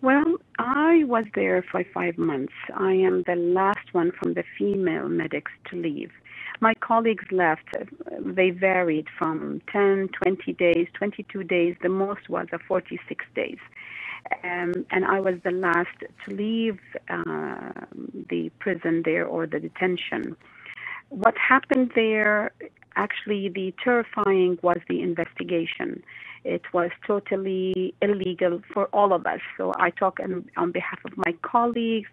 Well, I was there for 5 months. I am the last one from the female medics to leave. My colleagues left. They varied from 10, 20 days, 22 days. The most was 46 days. And I was the last to leave the prison there, or the detention. What happened there, actually, the terrifying was the investigation. It was totally illegal for all of us. So I talk on behalf of my colleagues.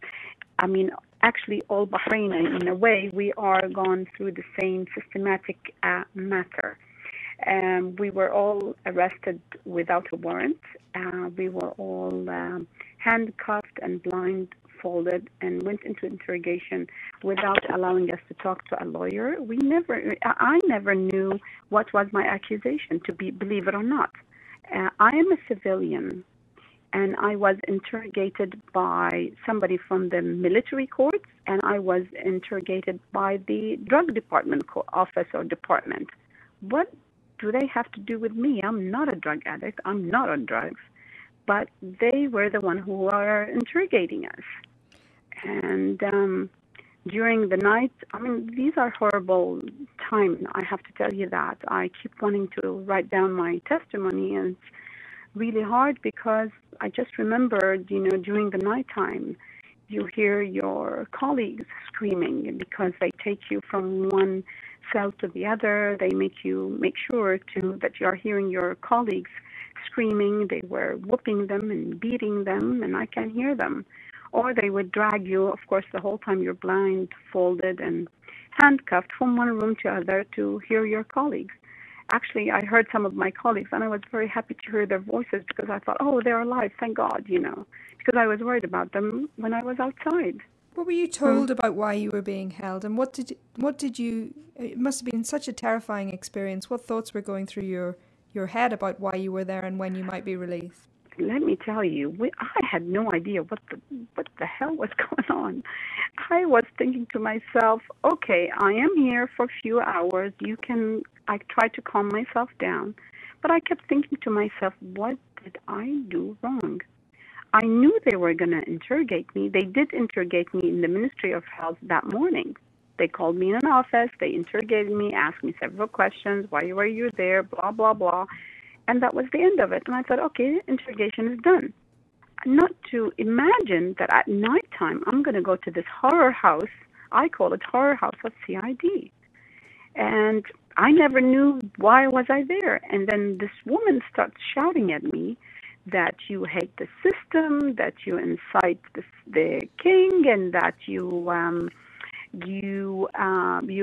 I mean, actually, all Bahraini, in a way, we are gone through the same systematic matter. We were all arrested without a warrant. We were all handcuffed and blindfolded and went into interrogation without allowing us to talk to a lawyer. I never knew what was my accusation, believe it or not. I am a civilian, and I was interrogated by somebody from the military courts, and I was interrogated by the drug department office or department. What do they have to do with me? I'm not a drug addict. I'm not on drugs. But they were the one who were interrogating us. And during the night, I mean, these are horrible times. I have to tell you that. I keep wanting to write down my testimony, and it's really hard because I just remembered, during the nighttime, you hear your colleagues screaming because they take you from one cell to the other. They make sure that you are hearing your colleagues screaming. They were whooping them and beating them, and I can hear them. Or they would drag you, of course, the whole time you're blindfolded and handcuffed from one room to other to hear your colleagues. Actually, I heard some of my colleagues, and I was very happy to hear their voices because I thought, oh, they're alive, thank God, because I was worried about them when I was outside. What were you told about why you were being held, and what did you, it must have been such a terrifying experience. What thoughts were going through your head about why you were there and when you might be released? Let me tell you, I had no idea what the hell was going on. I was thinking to myself, okay, I am here for a few hours. I tried to calm myself down, but I kept thinking to myself, what did I do wrong? I knew they were going to interrogate me. They did interrogate me in the Ministry of Health that morning. They called me in an office. They interrogated me, asked me several questions. Why were you there? Blah, blah, blah. And that was the end of it. And I thought, okay, interrogation is done. Not to imagine that at nighttime I'm going to go to this horror house. I call it horror house of CID. And I never knew why was I there. And then this woman starts shouting at me that you hate the system, that you incite the king, and that you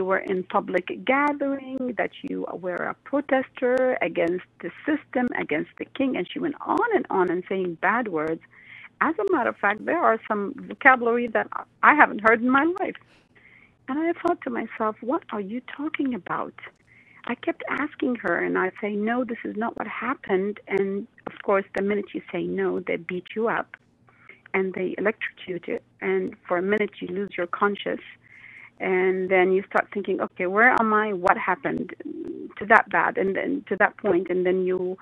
were in public gathering, that you were a protester against the system, against the king, and she went on and saying bad words. As a matter of fact, there are some vocabulary that I haven't heard in my life. And I thought to myself, what are you talking about? I kept asking her, and I say, no, this is not what happened. And of course, the minute you say no, they beat you up and they electrocute you. And for a minute, you lose your conscience. And then you start thinking, okay, where am I? What happened to that bad? And then to that point, and then you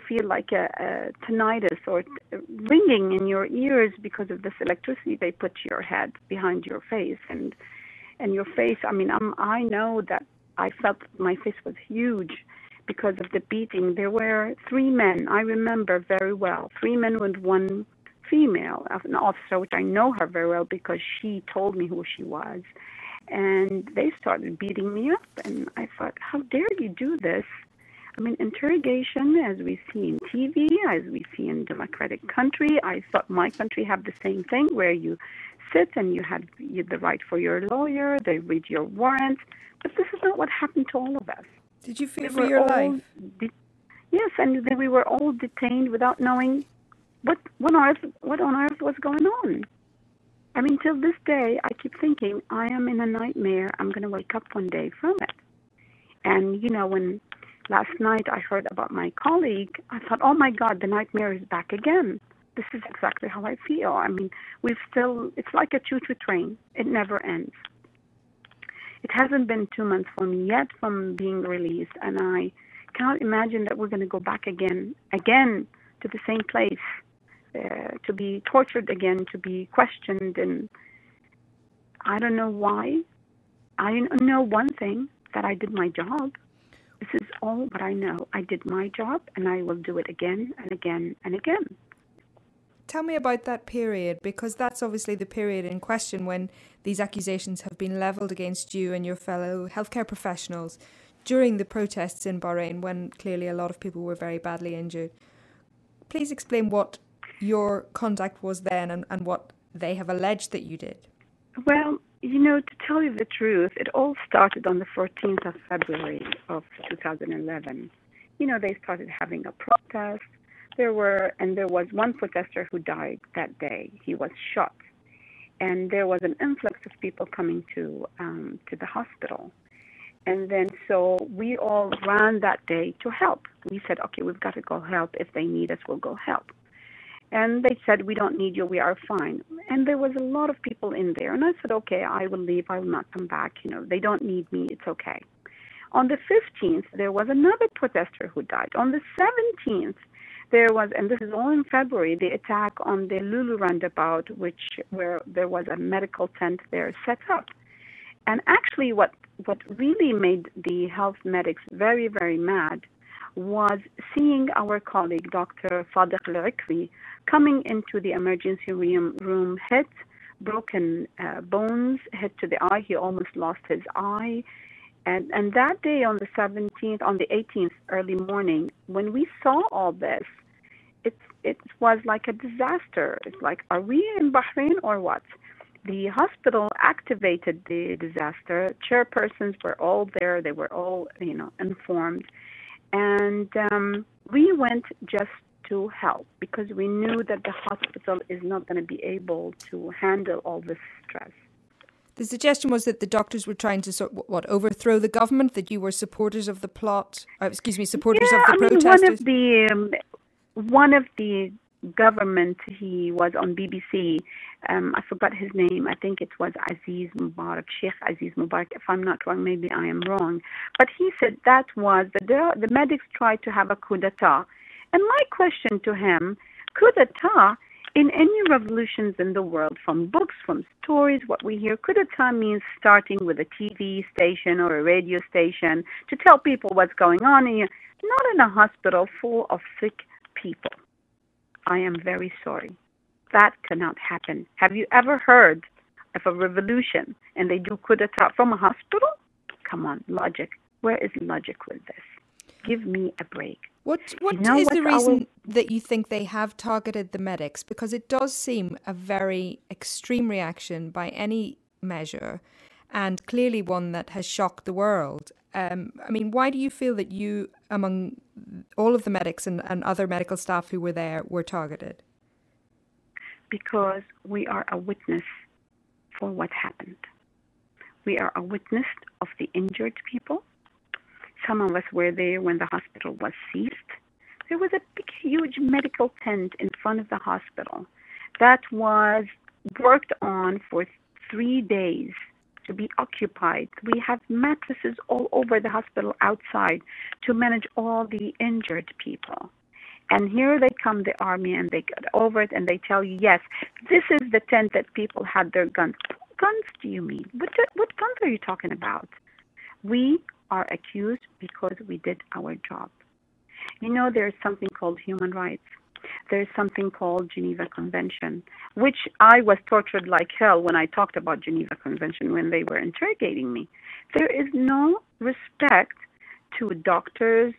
feel like a tinnitus or ringing in your ears because of this electricity they put to your head behind your face. And your face, I mean, I know that I felt my face was huge because of the beating. There were 3 men, I remember very well, 3 men and 1 female, an officer, which I know her very well because she told me who she was. And they started beating me up, and I thought, how dare you do this? I mean, interrogation, as we see in TV, as we see in democratic country, I thought my country have the same thing, where you sit and you have the right for your lawyer, they read your warrant, but this is not what happened to all of us. Did you fear for your life? Yes, and then we were all detained without knowing what on earth was going on. I mean, till this day, I keep thinking, I am in a nightmare. I'm going to wake up one day from it. And, when last night I heard about my colleague, I thought, oh my God, the nightmare is back again. This is exactly how I feel. I mean, it's like a choo-choo train. It never ends. It hasn't been 2 months for me yet from being released, and I cannot imagine that we're going to go back again to the same place, to be tortured again, to be questioned, and I don't know why. I know one thing, that I did my job. This is all what I know. I did my job, and I will do it again and again and again. Tell me about that period, because that's obviously the period in question when these accusations have been levelled against you and your fellow healthcare professionals during the protests in Bahrain, when clearly a lot of people were very badly injured. Please explain what your conduct was then and what they have alleged that you did. Well, to tell you the truth, it all started on the 14th of February of 2011. They started having a protest. There was one protester who died that day. He was shot. And there was an influx of people coming to the hospital. And then so we all ran that day to help. We said, okay, we've got to go help. If they need us, we'll go help. And they said, we don't need you, we are fine. And there was a lot of people in there. And I said, okay, I will leave, I will not come back. They don't need me, it's okay. On the 15th, there was another protester who died. On the 17th, there was, and this is all in February, the attack on the Lulu roundabout, where there was a medical tent there set up. And actually what really made the health medics very, very mad was seeing our colleague, Dr. Sadiq al-Ikri, coming into the emergency room, hit, broken bones, hit to the eye. He almost lost his eye. And that day on the 17th, on the 18th, early morning, when we saw all this, it was like a disaster. It's like, are we in Bahrain or what? The hospital activated the disaster. Chairpersons were all there. They were all, informed. And we went just to help because we knew that the hospital is not going to be able to handle all this stress. The suggestion was that the doctors were trying to overthrow the government, that you were supporters of the plot, supporters of the protesters? One of the government, he was on BBC, I forgot his name, I think it was Aziz Mubarak, Sheikh Aziz Mubarak, if I'm not wrong, maybe I am wrong. But he said that was, the medics tried to have a coup d'etat. And my question to him, coup d'etat, in any revolutions in the world, from books, from stories, what we hear, coup d'etat means starting with a TV station or a radio station to tell people what's going on, not in a hospital full of sick people. I am very sorry. That cannot happen. Have you ever heard of a revolution and they do coup d'etat from a hospital? Come on, logic. Where is logic with this? Give me a break. What is the reason that you think they have targeted the medics? Because it does seem a very extreme reaction by any measure, and clearly one that has shocked the world. Why do you feel that you, among all of the medics and other medical staff who were there, were targeted? Because we are a witness for what happened. We are a witness of the injured people. Some of us were there when the hospital was seized. There was a big, huge medical tent in front of the hospital that was worked on for 3 days to be occupied. We have mattresses all over the hospital outside to manage all the injured people. And here they come, the army, and they get over it and they tell you, yes, this is the tent that people had their guns. What guns do you mean? What guns are you talking about? We are accused because we did our job. There's something called human rights. There's something called Geneva Convention, which I was tortured like hell when I talked about Geneva Convention when they were interrogating me. There is no respect to doctors,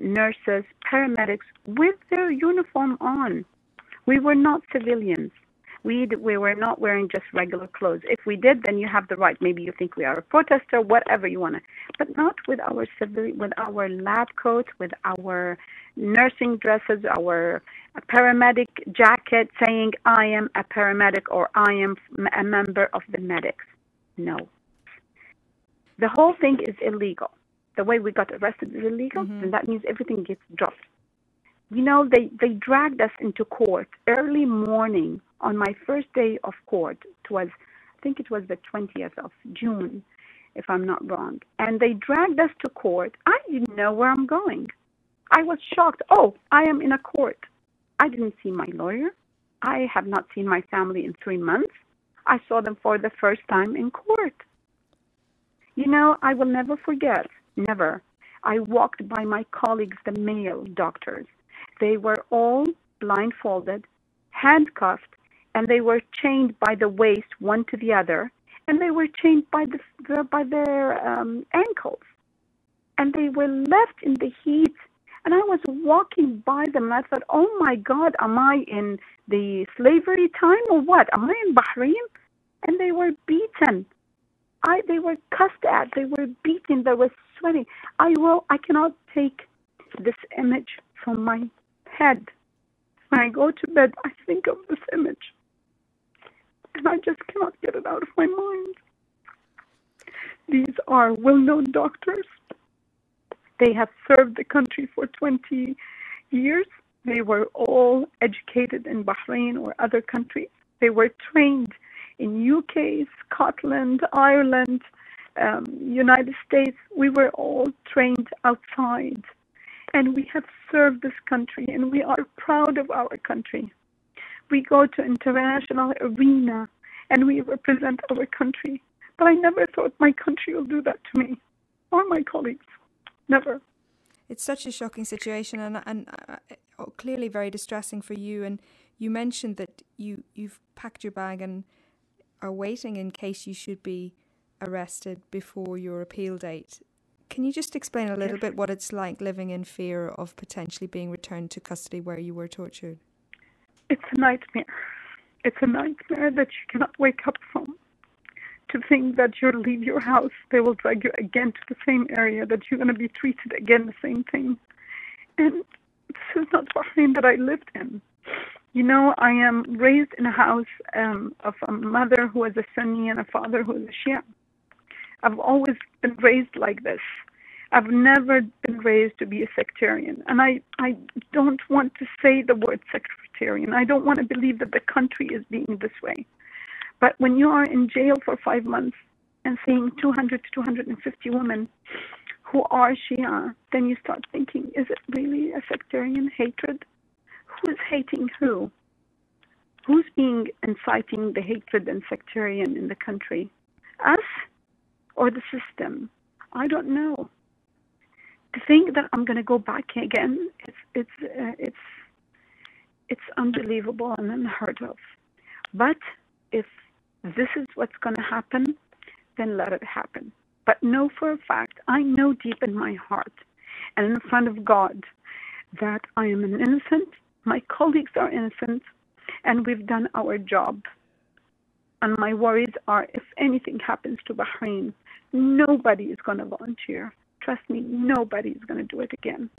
nurses, paramedics with their uniform on. We were not civilians. We were not wearing just regular clothes. If we did, then you have the right. Maybe you think we are a protester, whatever you want to, but not with our with our lab coats, with our nursing dresses, our paramedic jacket saying, I am a paramedic or I am a member of the medics. No. The whole thing is illegal. The way we got arrested is illegal, and that means everything gets dropped. They dragged us into court early morning on my first day of court. I think it was the 20th of June, if I'm not wrong. And they dragged us to court. I didn't know where I'm going. I was shocked. Oh, I am in a court. I didn't see my lawyer. I have not seen my family in 3 months. I saw them for the first time in court. You know, I will never forget, never. I walked by my colleagues, the male doctors. They were all blindfolded, handcuffed, and they were chained by the waist one to the other, and they were chained by their ankles. And they were left in the heat. And I was walking by them, and I thought, oh my God, am I in the slavery time or what? Am I in Bahrain? And they were beaten. They were cussed at. They were beaten. They were sweating. I cannot take this image from my head. When I go to bed, I think of this image. And I just cannot get it out of my mind. These are well-known doctors. They have served the country for 20 years. They were all educated in Bahrain or other countries. They were trained in UK, Scotland, Ireland, United States. We were all trained outside. And we have served this country, and we are proud of our country. We go to international arena, and we represent our country. But I never thought my country will do that to me or my colleagues. Never. It's such a shocking situation, and clearly very distressing for you. And you mentioned that you've packed your bag and are waiting in case you should be arrested before your appeal date. Can you just explain a little bit what it's like living in fear of potentially being returned to custody where you were tortured? It's a nightmare. It's a nightmare that you cannot wake up from. To think that you'll leave your house, they will drag you again to the same area, that you're going to be treated again the same thing. And this is not Bahrain that I lived in. You know, I am raised in a house of a mother who is a Sunni and a father who is a Shia. I've always been raised like this. I've never been raised to be a sectarian. And I don't want to say the word sectarian. I don't want to believe that the country is being this way. But when you are in jail for 5 months and seeing 200 to 250 women who are Shia, then you start thinking, is it really a sectarian hatred? Who is hating who? Who's inciting the hatred and sectarian in the country? Us or the system? I don't know. To think that I'm going to go back again, it's unbelievable and unheard of. But if this is what's going to happen, then let it happen. But know for a fact, I know deep in my heart and in front of God that I am an innocent, my colleagues are innocent, and we've done our job. And my worries are, if anything happens to Bahrain, nobody is going to volunteer. Trust me, nobody is going to do it again.